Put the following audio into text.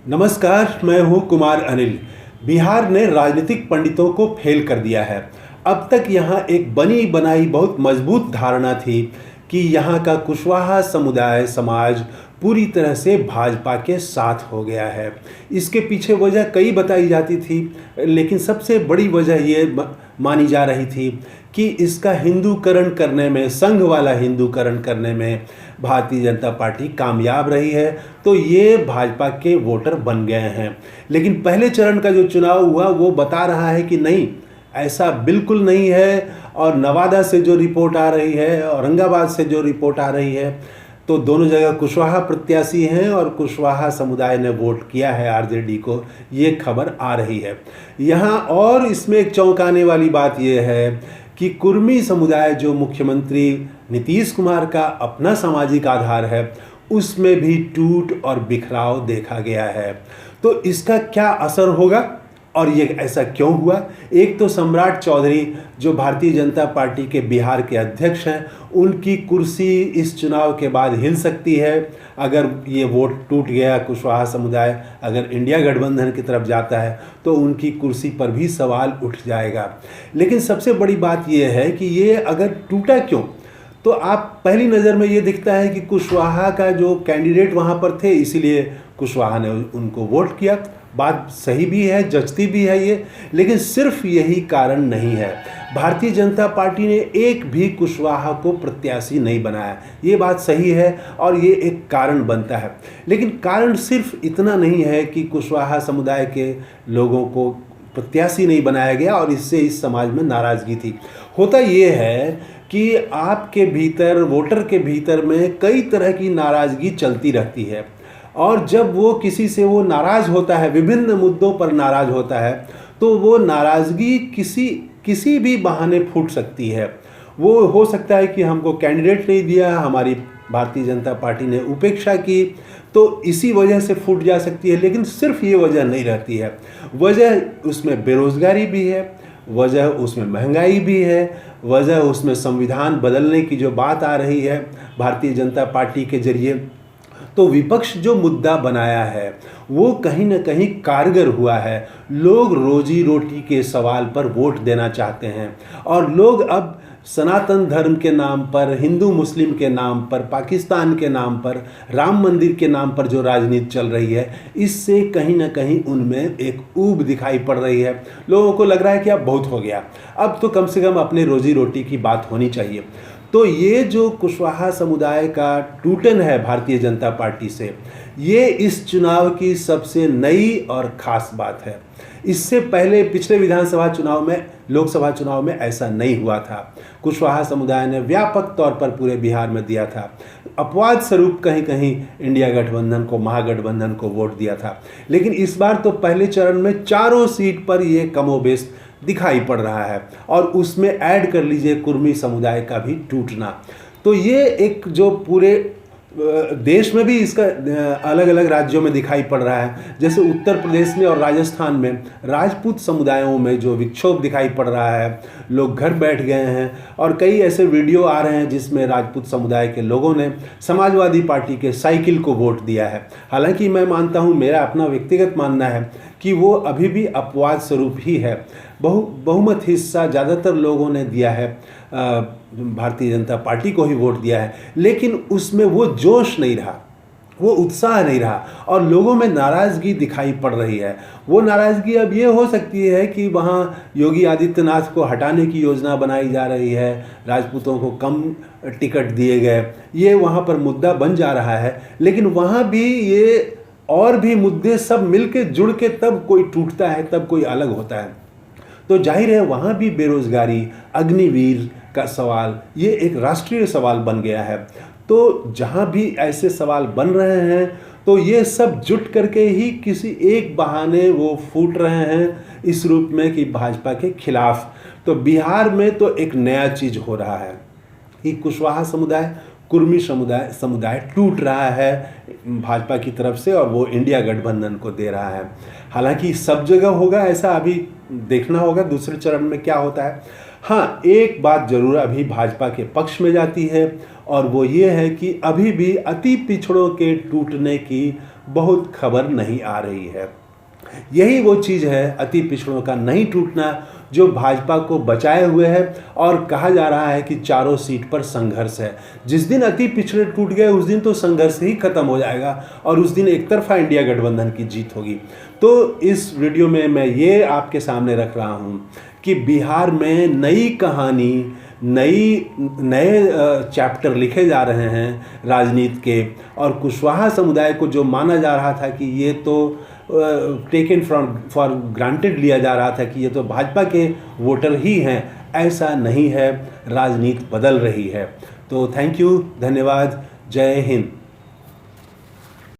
नमस्कार, मैं हूं कुमार अनिल। बिहार ने राजनीतिक पंडितों को फेल कर दिया है। अब तक यहां एक बनी बनाई बहुत मजबूत धारणा थी कि यहां का कुशवाहा समुदाय समाज पूरी तरह से भाजपा के साथ हो गया है। इसके पीछे वजह कई बताई जाती थी, लेकिन सबसे बड़ी वजह ये मानी जा रही थी कि इसका हिंदूकरण करने में, संघ वाला हिंदूकरण करने में भारतीय जनता पार्टी कामयाब रही है, तो ये भाजपा के वोटर बन गए हैं। लेकिन पहले चरण का जो चुनाव हुआ वो बता रहा है कि नहीं, ऐसा बिल्कुल नहीं है। और नवादा से जो रिपोर्ट आ रही है, औरंगाबाद से जो रिपोर्ट आ रही है, तो दोनों जगह कुशवाहा प्रत्याशी हैं और कुशवाहा समुदाय ने वोट किया है आरजेडी को, ये खबर आ रही है यहाँ। और इसमें एक चौंकाने वाली बात यह है कि कुर्मी समुदाय, जो मुख्यमंत्री नीतीश कुमार का अपना सामाजिक आधार है, उसमें भी टूट और बिखराव देखा गया है। तो इसका क्या असर होगा और ये ऐसा क्यों हुआ? एक तो सम्राट चौधरी, जो भारतीय जनता पार्टी के बिहार के अध्यक्ष हैं, उनकी कुर्सी इस चुनाव के बाद हिल सकती है। अगर ये वोट टूट गया, कुशवाहा समुदाय अगर इंडिया गठबंधन की तरफ जाता है, तो उनकी कुर्सी पर भी सवाल उठ जाएगा। लेकिन सबसे बड़ी बात ये है कि ये अगर टूटा क्यों, तो आप पहली नज़र में ये दिखता है कि कुशवाहा का जो कैंडिडेट वहाँ पर थे, इसीलिए कुशवाहा ने उनको वोट किया। बात सही भी है, जचती भी है ये, लेकिन सिर्फ यही कारण नहीं है। भारतीय जनता पार्टी ने एक भी कुशवाहा को प्रत्याशी नहीं बनाया, ये बात सही है और ये एक कारण बनता है। लेकिन कारण सिर्फ इतना नहीं है कि कुशवाहा समुदाय के लोगों को प्रत्याशी नहीं बनाया गया और इससे इस समाज में नाराज़गी थी। होता ये है कि आपके भीतर, वोटर के भीतर में कई तरह की नाराज़गी चलती रहती है, और जब वो किसी से वो नाराज़ होता है, विभिन्न मुद्दों पर नाराज़ होता है, तो वो नाराज़गी किसी भी बहाने फूट सकती है। वो हो सकता है कि हमको कैंडिडेट नहीं दिया, हमारी भारतीय जनता पार्टी ने उपेक्षा की, तो इसी वजह से फूट जा सकती है। लेकिन सिर्फ ये वजह नहीं रहती है, वजह उसमें बेरोज़गारी भी है, वजह उसमें महंगाई भी है, वजह उसमें संविधान बदलने की जो बात आ रही है भारतीय जनता पार्टी के जरिए। तो विपक्ष जो मुद्दा बनाया है वो कहीं ना कहीं कारगर हुआ है। लोग रोजी रोटी के सवाल पर वोट देना चाहते हैं, और लोग अब सनातन धर्म के नाम पर, हिंदू मुस्लिम के नाम पर, पाकिस्तान के नाम पर, राम मंदिर के नाम पर जो राजनीति चल रही है, इससे कहीं ना कहीं उनमें एक ऊब दिखाई पड़ रही है। लोगों को लग रहा है कि अब बहुत हो गया, अब तो कम से कम अपने रोजी रोटी की बात होनी चाहिए। तो ये जो कुशवाहा समुदाय का टूटन है भारतीय जनता पार्टी से, ये इस चुनाव की सबसे नई और ख़ास बात है। इससे पहले पिछले विधानसभा चुनाव में, लोकसभा चुनाव में ऐसा नहीं हुआ था। कुशवाहा समुदाय ने व्यापक तौर पर पूरे बिहार में दिया था। अपवाद स्वरूप कहीं कहीं इंडिया गठबंधन को, महागठबंधन को वोट दिया था। लेकिन इस बार तो पहले चरण में चारों सीट पर ये कमोबेश दिखाई पड़ रहा है, और उसमें ऐड कर लीजिए कुर्मी समुदाय का भी टूटना। तो ये एक जो पूरे देश में भी इसका अलग अलग राज्यों में दिखाई पड़ रहा है। जैसे उत्तर प्रदेश में और राजस्थान में राजपूत समुदायों में जो विक्षोभ दिखाई पड़ रहा है, लोग घर बैठ गए हैं, और कई ऐसे वीडियो आ रहे हैं जिसमें राजपूत समुदाय के लोगों ने समाजवादी पार्टी के साइकिल को वोट दिया है। हालांकि मैं मानता हूं, मेरा अपना व्यक्तिगत मानना है कि वो अभी भी अपवाद स्वरूप ही है। बहुमत हिस्सा ज़्यादातर लोगों ने दिया है, भारतीय जनता पार्टी को ही वोट दिया है, लेकिन उसमें वो जोश नहीं रहा, वो उत्साह नहीं रहा, और लोगों में नाराज़गी दिखाई पड़ रही है। वो नाराज़गी अब ये हो सकती है कि वहाँ योगी आदित्यनाथ को हटाने की योजना बनाई जा रही है, राजपूतों को कम टिकट दिए गए, ये वहाँ पर मुद्दा बन जा रहा है। लेकिन वहाँ भी ये और भी मुद्दे सब मिलके जुड़ के तब कोई टूटता है, तब कोई अलग होता है। तो जाहिर है वहाँ भी बेरोज़गारी, अग्निवीर का सवाल, ये एक राष्ट्रीय सवाल बन गया है। तो जहाँ भी ऐसे सवाल बन रहे हैं, तो ये सब जुट करके ही किसी एक बहाने वो फूट रहे हैं इस रूप में कि भाजपा के खिलाफ। तो बिहार में तो एक नया चीज़ हो रहा है कि कुशवाहा समुदाय, कुर्मी समुदाय टूट रहा है भाजपा की तरफ से, और वो इंडिया गठबंधन को दे रहा है। हालांकि सब जगह होगा ऐसा अभी देखना होगा दूसरे चरण में क्या होता है। हाँ, एक बात जरूर अभी भाजपा के पक्ष में जाती है, और वो ये है कि अभी भी अति पिछड़ों के टूटने की बहुत खबर नहीं आ रही है। यही वो चीज़ है अति पिछड़ों का नहीं टूटना, जो भाजपा को बचाए हुए है। और कहा जा रहा है कि चारों सीट पर संघर्ष है। जिस दिन अति पिछड़े टूट गए उस दिन तो संघर्ष ही खत्म हो जाएगा और उस दिन एक तरफा इंडिया गठबंधन की जीत होगी। तो इस वीडियो में मैं ये आपके सामने रख रहा हूँ कि बिहार में नई कहानी, नए चैप्टर लिखे जा रहे हैं राजनीति के। और कुशवाहा समुदाय को जो माना जा रहा था कि ये तो टेकन फॉर ग्रांटेड लिया जा रहा था कि ये तो भाजपा के वोटर ही हैं, ऐसा नहीं है। राजनीति बदल रही है। तो थैंक यू, धन्यवाद, जय हिंद।